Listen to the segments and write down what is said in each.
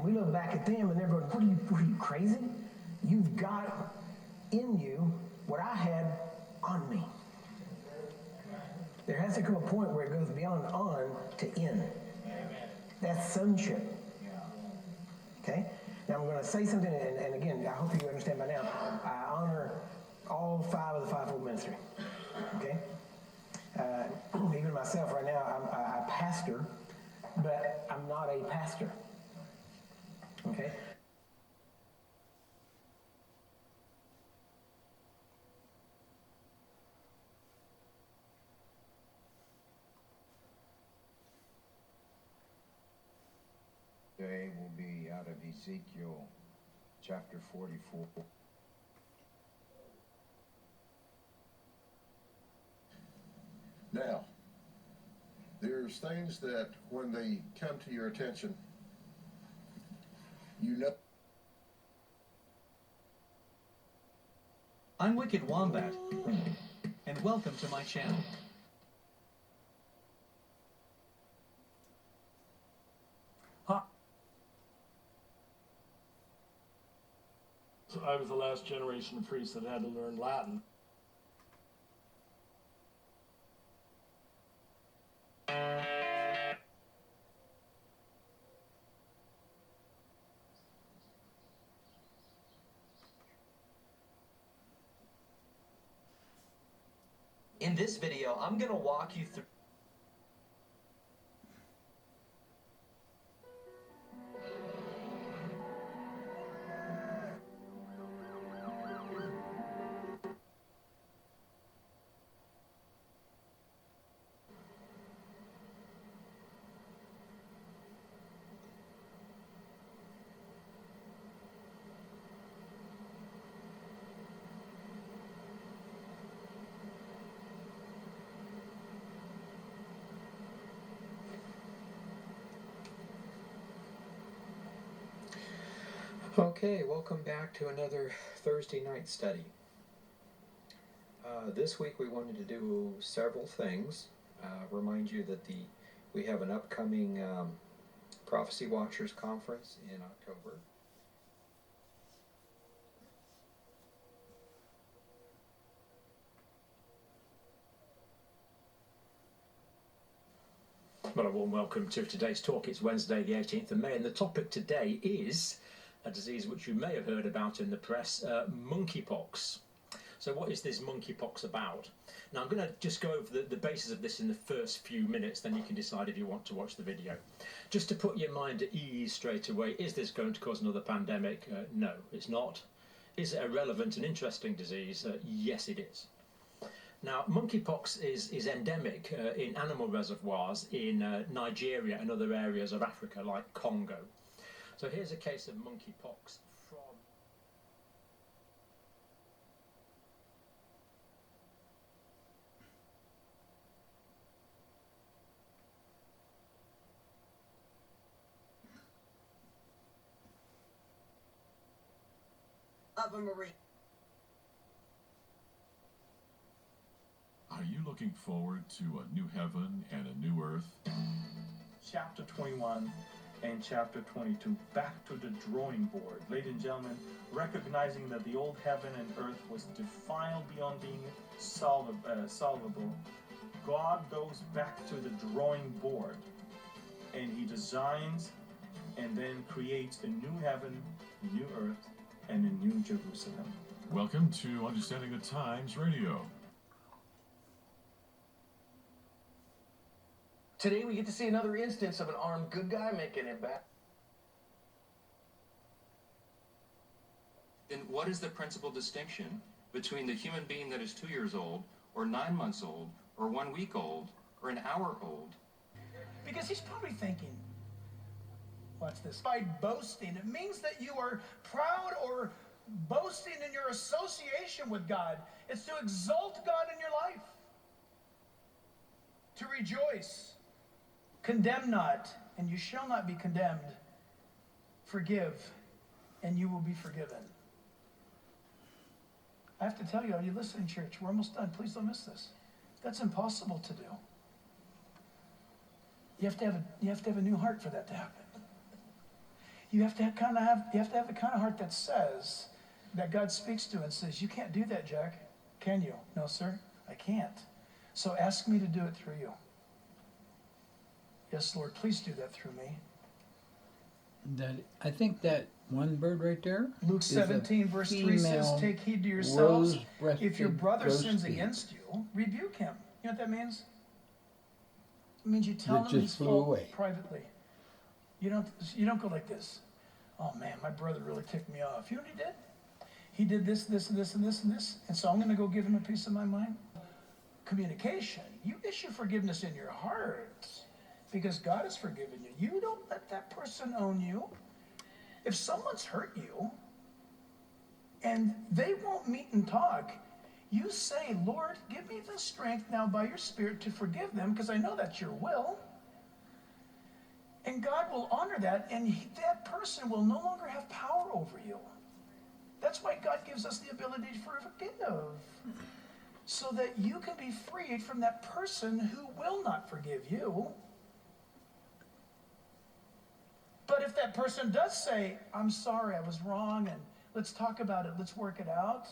we look back at them and they're going, what are you crazy? You've got in you what I had on me. There has to come a point where it goes beyond on to in. That's sonship. Okay? Now I'm going to say something, and again, I hope you understand by now, I honor all 5 of the fivefold ministry. Okay? Even myself right now, I'm a pastor, but I'm not a pastor. Okay? Today will be out of Ezekiel chapter 44. Now, there's things that when they come to your attention, you know. I'm Wicked Wombat, and welcome to my channel. So I was the last generation priest that had to learn Latin. In this video, I'm going to walk you through Okay, welcome back to another Thursday night study. This week we wanted to do several things. Remind you that we have an upcoming Prophecy Watchers Conference in October. Well, a warm welcome to today's talk. It's Wednesday the 18th of May, and the topic today is a disease which you may have heard about in the press, monkeypox. So what is this monkeypox about? Now I'm going to just go over the basis of this in the first few minutes, then you can decide if you want to watch the video. Just to put your mind at ease straight away, is this going to cause another pandemic? No, it's not. Is it a relevant and interesting disease? Yes, it is. Now, monkeypox is endemic in animal reservoirs in Nigeria and other areas of Africa like Congo. So here's a case of monkeypox from of a Marine. Are you looking forward to a new heaven and a new earth? Chapter 21 and chapter 22, back to the drawing board. Ladies and gentlemen, recognizing that the old heaven and earth was defiled beyond being solvable, God goes back to the drawing board and he designs and then creates a new heaven, a new earth, and a new Jerusalem. Welcome to Understanding the Times Radio. Today we get to see another instance of an armed good guy making it back. Then what is the principal distinction between the human being that is 2 years old, or 9 months old, or 1 week old, or an hour old? Because he's probably thinking, watch this, by boasting, it means that you are proud or boasting in your association with God. It's to exalt God in your life, to rejoice. Condemn not, and you shall not be condemned. Forgive, and you will be forgiven. I have to tell you, are you listening, church? We're almost done. Please don't miss this. That's impossible to do. You have to have a new heart for that to happen. You have to have the kind of heart that says, that God speaks to and says, you can't do that, Jack. Can you? No, sir, I can't. So ask me to do it through you. Yes, Lord, please do that through me. That I think that one bird right there. Luke 17 verse 3 says, take heed to yourselves. If your brother sins grosbeak. against you, rebuke him. You know what that means? It means you tell That him just his flew fault away. privately. You don't go like this. Oh man, my brother really ticked me off. You know what he did? He did this, this, and this, and this, and this. And so I'm going to go give him a piece of my mind. Communication. You issue forgiveness in your heart because God has forgiven you. You don't let that person own you. If someone's hurt you and they won't meet and talk, you say, Lord, give me the strength now by your Spirit to forgive them because I know that's your will. And God will honor that, and that person will no longer have power over you. That's why God gives us the ability to forgive, so that you can be freed from that person who will not forgive you. But if that person does say, I'm sorry, I was wrong, and let's talk about it, let's work it out,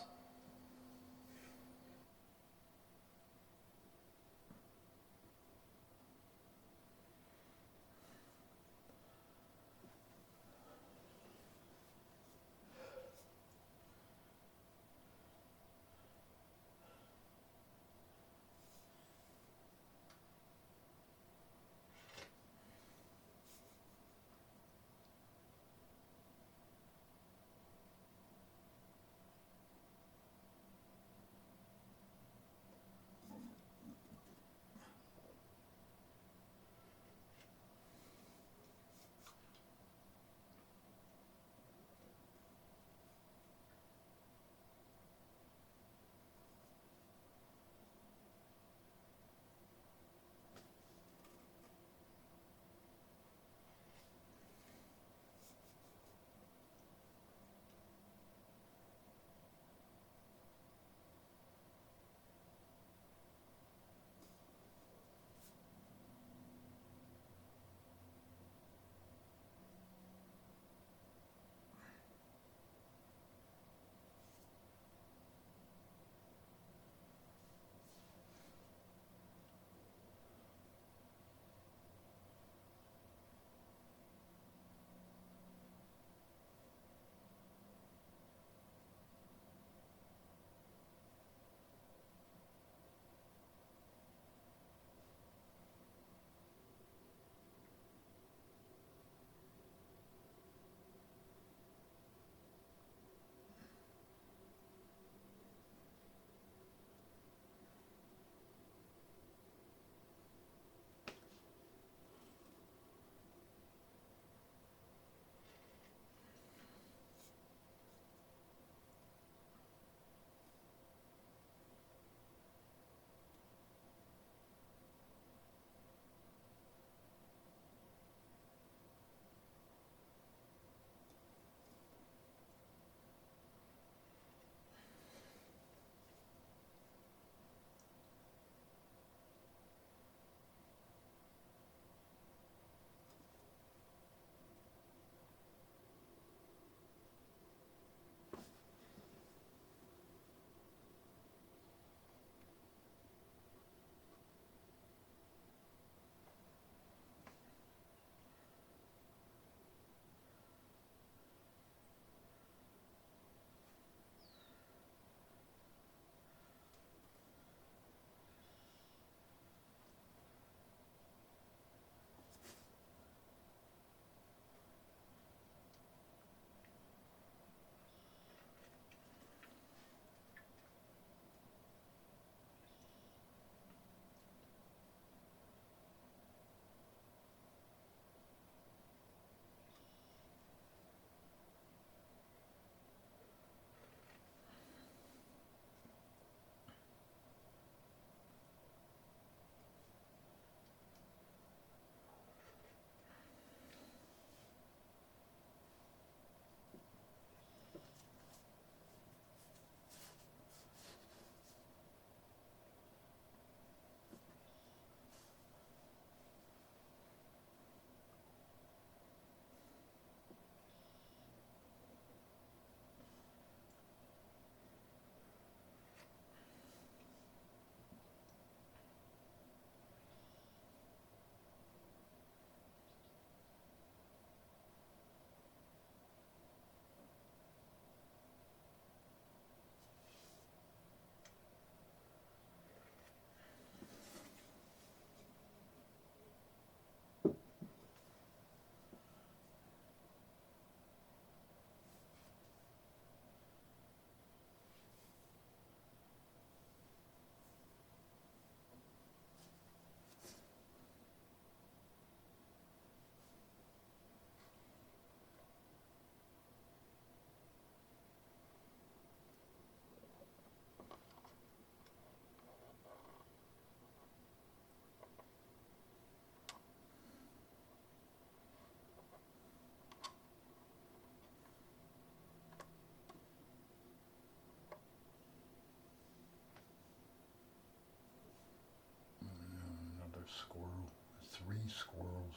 These squirrels.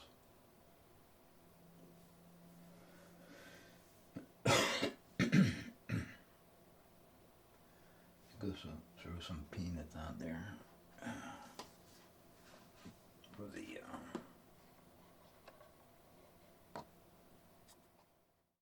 Go throw some peanuts out there.